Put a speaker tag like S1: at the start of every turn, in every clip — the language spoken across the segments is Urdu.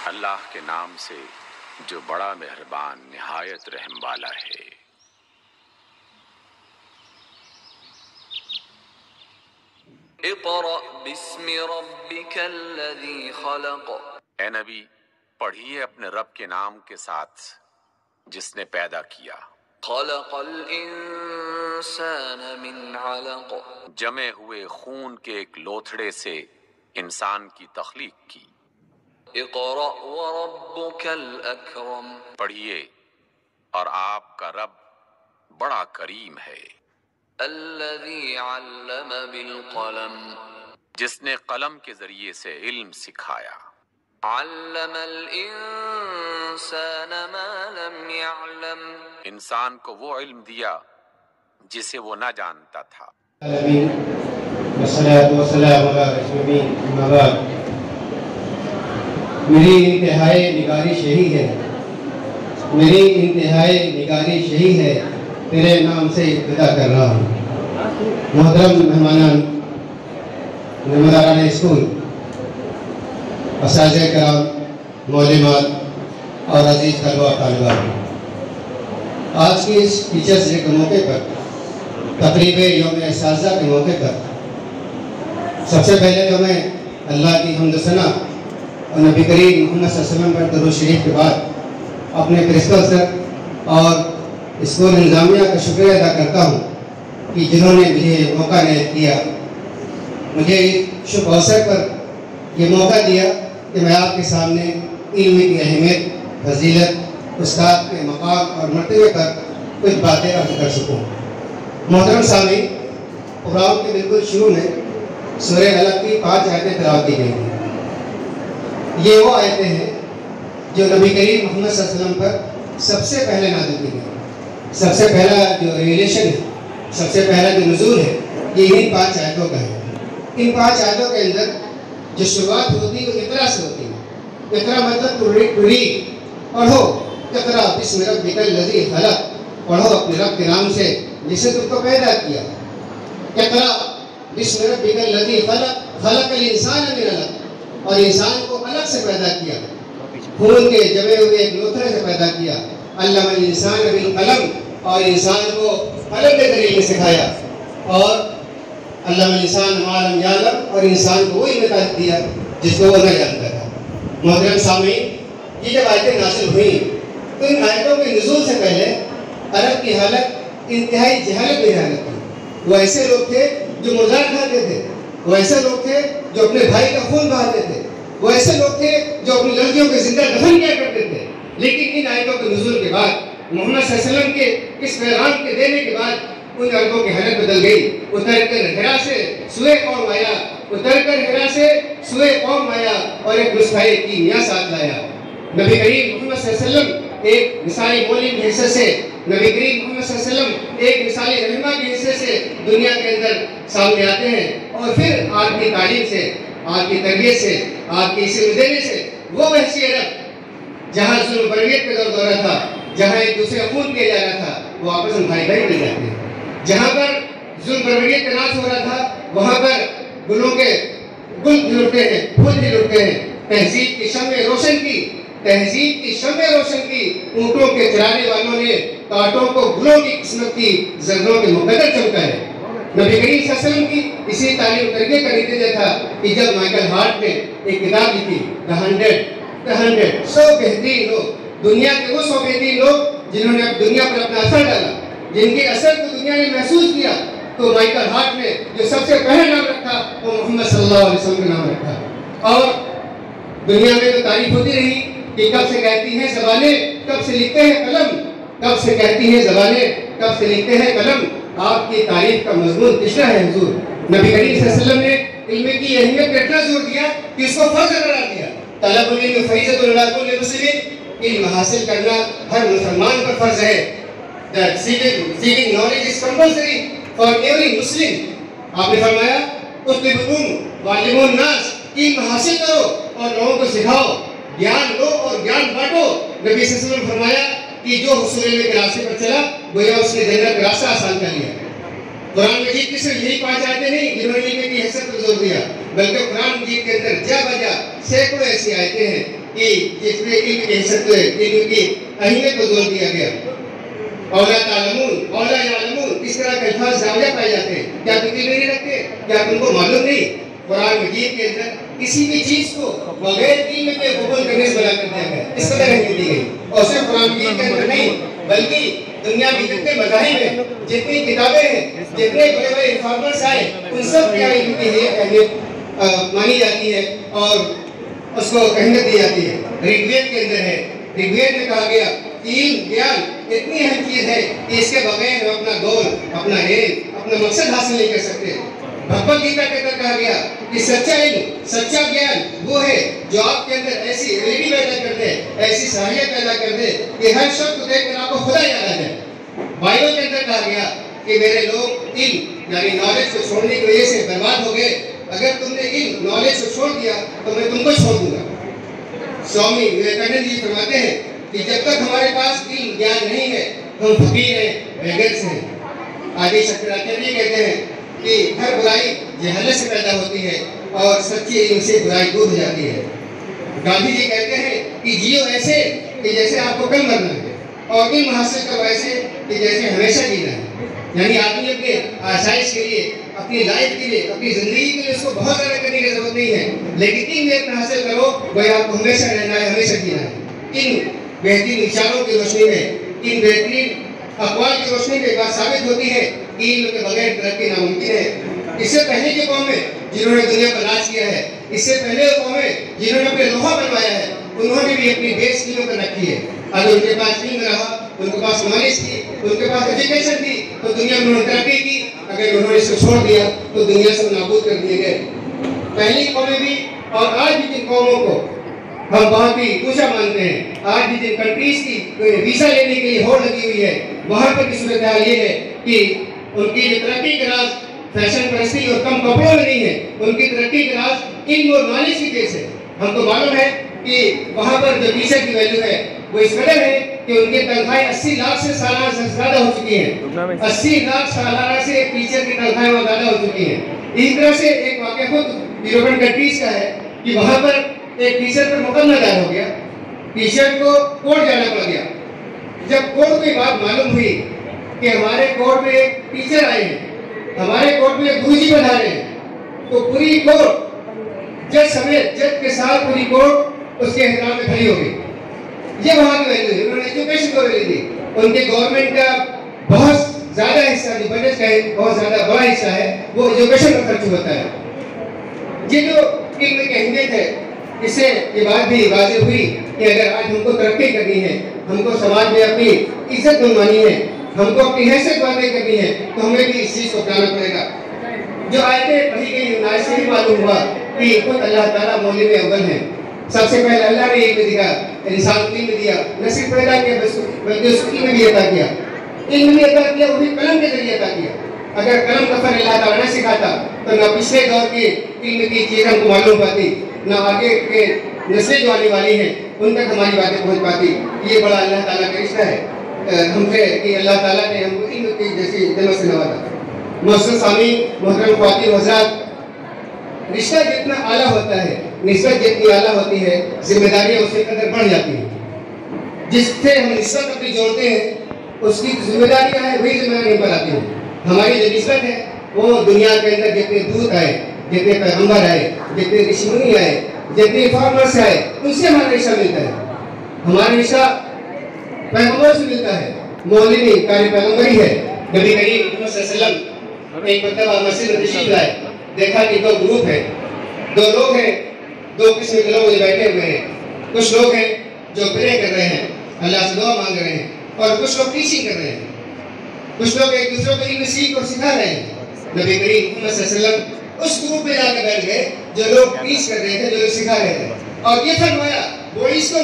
S1: اللہ کے نام سے جو بڑا مہربان نہایت رحم والا ہے۔
S2: اقرأ باسم ربک الذی خلق،
S1: اے نبی پڑھیے اپنے رب کے نام کے ساتھ جس نے پیدا کیا۔
S2: خلق الانسان من علق،
S1: جمے ہوئے خون کے ایک لوتھڑے سے انسان کی تخلیق کی۔
S2: اقرأ وربک الاکرم،
S1: پڑھیے اور آپ کا رب بڑا کریم ہے۔
S2: الذی علم بالقلم،
S1: جس نے قلم کے ذریعے سے علم سکھایا۔
S2: علم الانسان ما لم يعلم،
S1: انسان کو وہ علم دیا جسے وہ نہ جانتا تھا۔
S3: والصلاة والسلام علی رسول اللہ، اما بعد۔ میری انتہائی نگارش یہی ہے، میری انتہائی نگارش یہی ہے، تیرے نام سے ابتدا کر رہا ہوں۔ محترم مہمانان، نموداران اسکول، اساتذہ کرام، معلمات اور عزیز طلبہ و طالبات، آج کی اس ٹیچرز ڈے کے موقع پر، تقریب یوم اساتذہ کے موقع پر، سب سے پہلے تو میں اللہ کی حمد و ثنا اور نبی کریم محمد صلی اللہ علیہ وسلم پر درود شریف کے بعد اپنے پرنسپل سر اور اسکول انتظامیہ کا شکریہ ادا کرتا ہوں کہ جنہوں نے مجھے موقع عنایت کیا، مجھے اس شب اوسر پر یہ موقع دیا کہ میں آپ کے سامنے علم کی اہمیت، فضیلت، استاد کے مقام اور مرتبے پر کچھ باتیں عرض کر سکوں۔ محترم سامعین، پروگرام کے بالکل شروع میں سورہ علق کی 5 آیتیں تلاوت کی گئی ہیں۔ یہ وہ آیتیں ہیں جو نبی کریم محمد صلی اللہ علیہ وسلم پر سب سے پہلے نازل کی گئی، سب سے پہلا جو ریلیشن ہے، سب سے پہلا جو نزول ہے، یہ انہی 5 آیتوں کا ہے۔ ان 5 آیتوں کے اندر جو شروعات ہوتی ہے وہ اقرا سے ہوتی ہے۔ اقرا مطلب ٹو ریڈ، پڑھو۔ اقرا بسم ربک الذی خلق، پڑھو اپنے رب کے نام سے جس نے تم کو پیدا کیا۔ اقرا بسم ربک الذی خلق، خلق الانسان من علق، اور انسان کو علق سے پیدا کیا، خون کے جمے ہوئے ایک لوتھڑے سے پیدا کیا۔ علم الانسان بالقلم، اور انسان کو قلم کے ذریعے میں سکھایا، اور علم الانسان ما لم یعلم، اور انسان کو وہ علم دیا جس کو وہ نہ جانتا تھا۔ محترم سامعین، یہ جب آیتیں نازل ہوئیں تو ان آیتوں کے نزول سے پہلے عرب کی حالت انتہائی جہالت میں حالت تھی۔ وہ ایسے لوگ تھے جو مردار کھاتے تھے، وہ ایسے لوگ تھے جو اپنے بھائی کا خون بہاتے تھے، وہ ایسے لوگ تھے جو اپنی لڑکیوں کے زندہ دفن کیا کرتے تھے۔ لیکن ان آیتوں کے نزول کے بعد، محمد صلی اللہ علیہ وسلم کے اس پیغام کے دینے کے بعد، ان عربوں کی حالت بدل گئی۔ اتر کر ہرا سے سوئے قوم آیا، اتر کر ہرا سے سوئے قوم آیا، اور ایک نسخہ کیمیا ساتھ لایا۔ نبی کریم محمد صلی اللہ علیہ وسلم ایک مثالی مولوی کی حیثیت سے، نبی کریم محمد صلی اللہ علیہ وسلم ایک مثالی رہنما کی حیثیت سے دنیا کے اندر سامنے آتے ہیں، اور پھر آپ کی تعلیم سے، آپ کی تربیت سے، آپ کی علم دینے سے وہ وحشی عرب جہاں ظلم برویت کا دورہ تھا، جہاں ایک دوسرے خون کیا جا رہا تھا، وہ آپس میں بھائی بھائی مل جاتے ہیں۔ جہاں پر ظلم برویت کا ناچ ہو رہا تھا، وہاں پر گلوں کے گل جھلتے ہیں، پھول جھلتے ہیں۔ تہذیب کی شمع روشن کی، تہذیب کی شمع روشن کی، اونٹوں کے چرانے والوں نے کانٹوں کو گلوں کی قسمت کی، زروں کے مقدر چمکا ہے۔ نبی کریم صلی اللہ علیہ وسلم کی اسی تعلیم تربیت کا نتیجہ تھا کہ جب مائیکل ہارٹ نے ایک کتاب لکھی The 100 100 بہترین لوگ، دنیا کے وہ 100 بہترین لوگ جنہوں نے اب دنیا پر اپنا اثر ڈالا، جن کے اثر کو دنیا نے محسوس کیا، تو مائیکل ہارٹ نے جو سب سے پہلا نام رکھا وہ محمد صلی اللہ علیہ وسلم کا نام رکھا۔ اور دنیا میں تو تعریف ہوتی رہی کہ کب سے کہتی ہیں زبانیں، کب سے لکھتے ہیں قلم، کب سے کہتی ہیں زبانیں، کب سے لکھتے ہیں قلم۔ آپ کی تعریف کا مضمون کشنا ہے حضور۔ نبی کریم صلی اللہ علیہ وسلم نے علم کی اہمیت پر اتنا زور دیا کہ اس کو فرض قرار دیا۔ طلب العلم فریضۃ علی کل مسلم، علم حاصل کرنا ہر مسلمان پر فرض ہے۔ That seeking knowledge is compulsory for every Muslim۔ آپ نے فرمایا اطلبوا وعلموا الناس، علم حاصل کرو اور لوگوں کو سکھاؤ، گیان لو اور گیان بانٹو۔ نبی صلی اللہ علیہ وسلم نے فرمایا کہ جو حصول علم کے راستے پر چلا گویا اس نے جنت کا راستہ آسان کر لیا۔ قرآن مجید کی صرف یہی 5 آیتیں نہیں جنہوں نے علم کی حیثیت پر زور دیا، بلکہ قرآن مجید کے اندر جا بجا سینکڑوں ایسی آیتیں ہیں کہ جس میں علم کی حیثیت علم کی اہمیت پر زور دیا گیا۔ اولا تعلمون، اولا یعلمون، اس طرح کے الفاظ زاویہ پائے جاتے ہیں۔ کیا تم علم نہیں رکھتے؟ کیا تم کو معلوم نہیں؟ قرآن مجید کے اندر کسی بھی چیز کو بغیر علم کے قبول کرنے سے منع کر دیا گیا، اس قدر اہمیت دی گئی۔ اور صرف قرآن مجید کے اندر نہیں بلکہ دنیا میں جتنے مذاہب ہیں، جتنی کتابیں ہیں، جتنے بڑے بڑے انفارمرز آئے، ان سب کی علم کی اہمیت مانی جاتی ہے اور اس کو اہمیت دی جاتی ہے۔ رگ وید کے اندر ہے، رگ وید میں کہا گیا کہ علم گیان اتنی اہم چیز ہے کہ اس کے بغیر ہم اپنا گول، اپنا ایم، اپنا مقصد حاصل نہیں کر سکتے۔ بھگوت گیتا کے اندر کہا گیا کہ سچا علم، سچا گیان وہ ہے جو آپ کے اندر ایسی ایبلٹی پیدا کر دے، ایسی صلاحیت پیدا کر دے کہ ہر شخص کو دیکھ کر آپ کو خدا یاد آ جائے۔ بائبل کے اندر کہا گیا کہ میرے لوگ علم یعنی نالج کو چھوڑنے کی وجہ سے برباد ہو گئے، اگر تم نے علم نالج کو چھوڑ دیا تو میں تم کو چھوڑ دوں گا۔ سوامی وویکانند جی فرماتے ہیں کہ جب تک ہمارے پاس علم گیان نہیں ہے ہم فقیر ہیں، بیگرس ہیں۔ آدی شنکراچاریہ کہتے ہیں کہ ہر برائی جہالت سے پیدا ہوتی ہے اور سچے علم سے برائی دور ہو جاتی ہے۔ گاندھی جی کہتے ہیں کہ جیو ایسے کہ جیسے آپ کو کل مرنا ہے، اور علم حاصل کرو ایسے کہ جیسے ہمیشہ جینا ہے۔ یعنی آدمی اپنے آسائش کے لیے، اپنی لائف کے لیے، اپنی زندگی کے لیے اس کو بہت زیادہ کرنے کی ضرورت نہیں ہے، لیکن علم اتنا حاصل کرو وہ آپ کو ہمیشہ رہنا ہے، ہمیشہ جینا ہے۔ ان بہترین اشاروں کی روشنی میں، ان بہترین اقوال کی روشنی میں بات ثابت ہوتی ہے کہ علم کے بغیر ترقی ناممکن ہے۔ اس سے پہلے کی قومیں جنہوں نے دنیا پر راج کیا ہے، اس سے پہلے قومیں جنہوں نے اپنے لوہا بنوایا ہے، انہوں نے بھی اپنی بیس علم پر رکھی ہے۔ اگر ان کے پاس علم رہا، ان کے پاس نالج تھی، ان کے پاس ایجوکیشن تھی تو دنیا میں انہوں نے ترقی کی۔ اگر انہوں نے اس کو چھوڑ دیا تو دنیا سے نابود کر دیے گئے۔ پہلی قومیں بھی اور آج بھی جن قوموں کو ہم بہت ہی اونچا مانتے ہیں، آج بھی جن کنٹریز کی ویزا لینے کے لیے ہوڑ لگی ہوئی ہے، وہاں پر کی صورتحال یہ ہے کہ ان کی ترقی کا راز فیشن پرستی اور کم کپڑوں میں نہیں ہے، ان کی ترقی کا راز علم اور نالج کی وجہ سے۔ ہم کو معلوم ہے کہ وہاں پر جو ٹیچر کی ویلیو ہے وہ اس قدر ہے کہ ان کی تنخواہیں 80 لاکھ سے سالانہ سے زیادہ ہو چکی ہیں۔ 80 لاکھ سالانہ سے ایک ٹیچر کی تنخواہیں وہاں زیادہ ہو چکی ہیں۔ اسی طرح سے ایک واقعہ خود یورپین کنٹریز کا ہے کہ وہاں پر ایک ٹیچر پر مقدمہ دائر ہو گیا، ٹیچر کو کورٹ جانا پڑ گیا۔ جب کورٹ کو یہ بات معلوم ہوئی کہ ہمارے کورٹ میں ایک ٹیچر آئے ہیں، ہمارے کورٹ میں ایک گروجی پدھارے ہیں، تو پوری کورٹ جج سمیت، جج کے ساتھ پوری کورٹ اس کے احترام میں کھڑی ہو گئی۔ یہ وہاں کی ویلیو ہے، انہوں نے ایجوکیشن کو ویلیو دی۔ ان کے گورنمنٹ کا بہت زیادہ حصہ، جو بجٹ کا بہت زیادہ بڑا حصہ ہے، وہ ایجوکیشن پر خرچ ہوتا ہے۔ یہ جو علم کی اہمیت ہے، اس سے یہ بات بھی واضح ہوئی کہ اگر آج ہم کو ترقی کرنی ہے، ہم کو سماج میں اپنی عزت بنوانی ہے، ہم کو اپنی حیثیت واضح کرنی ہے، تو ہمیں بھی اس چیز کو اپنانا پڑے گا۔ جو آیتیں پڑھی گئی ان آیت سے بھی معلوم ہوا کہ خود اللہ تعالیٰ مولد اول ہیں۔ سب سے پہلے اللہ نے علم دیا، انسان کو علم دیا، نہ صرف پیدا کیا بلکہ اس کو علم بھی عطا کیا۔ علم بھی عطا کیا، وہ بھی قلم کے ذریعے عطا کیا۔ اگر قلم کا فن اللہ تعالیٰ نہ سکھاتا تو نہ پچھلے دور کی علم کی چیزیں ہم کو معلوم پاتی، نہ آگے کے نسلیں جو آنے والی ہیں ان تک ہماری باتیں پہنچ پاتی۔ یہ بڑا اللہ تعالیٰ کا رشتہ ہے ہم سے کہ اللہ تعالیٰ نے ہم کو علم کی جیسی نعمت سے نوازا۔ محترم سامعین، محترم خواتین و حضرات، رشتہ جتنا اعلیٰ ہوتا ہے، نسبت جتنی اعلیٰ ہوتی ہے، ذمہ داریاں اس کے قدر بڑھ جاتی ہیں۔ جس سے ہم نسبت اپنی جوڑتے ہیں اس کی ذمہ داریاں ہیں، وہی ذمہ داریاں پر آتی ہیں۔ ہماری جو نسبت ہے وہ دنیا کے اندر جتنے دودھ آئے، جتنے پیغمبر آئے، جتنے رشی منی آئے، جتنے فارمرس آئے، ان سے ہمارا رشتہ ملتا ہے۔ ہمارا رشتہ پیغمبر سے ملتا ہے، مولدی کاری پیغمبری ہے۔ نبی کریم محمد صلی اللہ علیہ وسلم ایک مرتبہ مسجد میں تشریف لائے، دیکھا کہ دو گروپ ہیں، دو لوگ ہیں، دو قسم کے لوگ بیٹھے ہوئے ہیں۔ کچھ لوگ ہیں جو پرے کر رہے ہیں، اللہ سے دعا مانگ رہے ہیں، اور کچھ لوگ ٹیچنگ کر رہے ہیں۔ کچھ لوگ ایک دوسرے کو علم سیکھ اور سکھا رہے ہیں۔ نبی کریم محمد صلی اللہ علیہ وسلم اس گروپ میں جا کے بیٹھ گئے جو لوگ ٹیچ کر رہے تھے، جو لوگ سکھا رہے تھے، اور یہ فرمایا وہ اس کو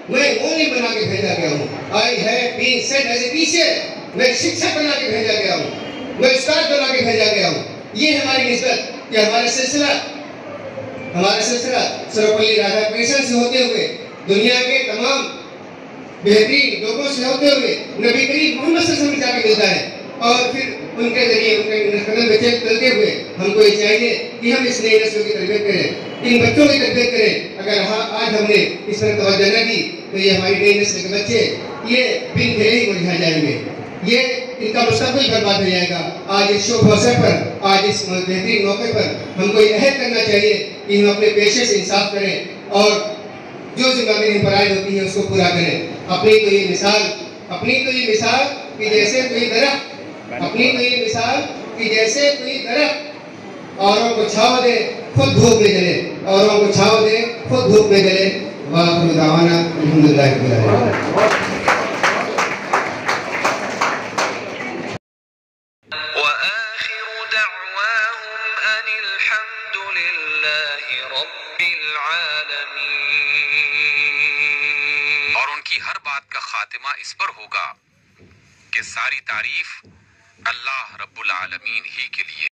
S3: میں مولوی بنا کے بھیجا گیا ہوں۔ I have been sent as a teacher، میں شکشک بنا کے بھیجا گیا ہوں، میں استاد بنا کے بھیجا گیا ہوں۔ یہ ہماری نسبت کہ ہمارا سلسلہ سروپلی رادھا کرشن سے ہوتے ہوئے دنیا کے تمام بہترین لوگوں سے ہوتے ہوئے نبی کریم محمد صلی اللہ علیہ وسلم جا کے ملتا ہے، اور پھر ان کے ذریعے ان کے قدم بچے چلتے ہوئے ہم کو یہ چاہیے کہ ہم اس نئی نسل کی تربیت کریں، ان بچوں کی تربیت کریں۔ اگر آج ہم نے اس پر توجہ نہ دی تو یہ ہماری نئی نسل کے بچے یہ بن کھیلے ہی مرجھا جائیں گے، یہ ان کا مستقبل برباد ہو جائے گا۔ آج اس شوق اوسر پر، آج اس بہترین موقع پر ہم کو یہ عہد کرنا چاہیے کہ ہم اپنے پیشے سے انصاف کریں اور جو ذمہ داری پر عائد ہوتی ہے اس کو پورا کریں۔ اپنی تو یہ مثال کہ جیسے کوئی درخت اوروں کو چھاؤ دے خود دھوپ میں جلے، اوروں کو چھاؤ دے خود دھوپ میں جلے۔ وآخر دعوانا الحمدللہ رب العالمین۔
S2: وآخر دعواهم أن الحمد لله رب العالمين۔
S1: اور ان کی ہر بات کا خاتمہ اس پر ہوگا کہ ساری تعریف اللہ رب العالمین ہی کے لیے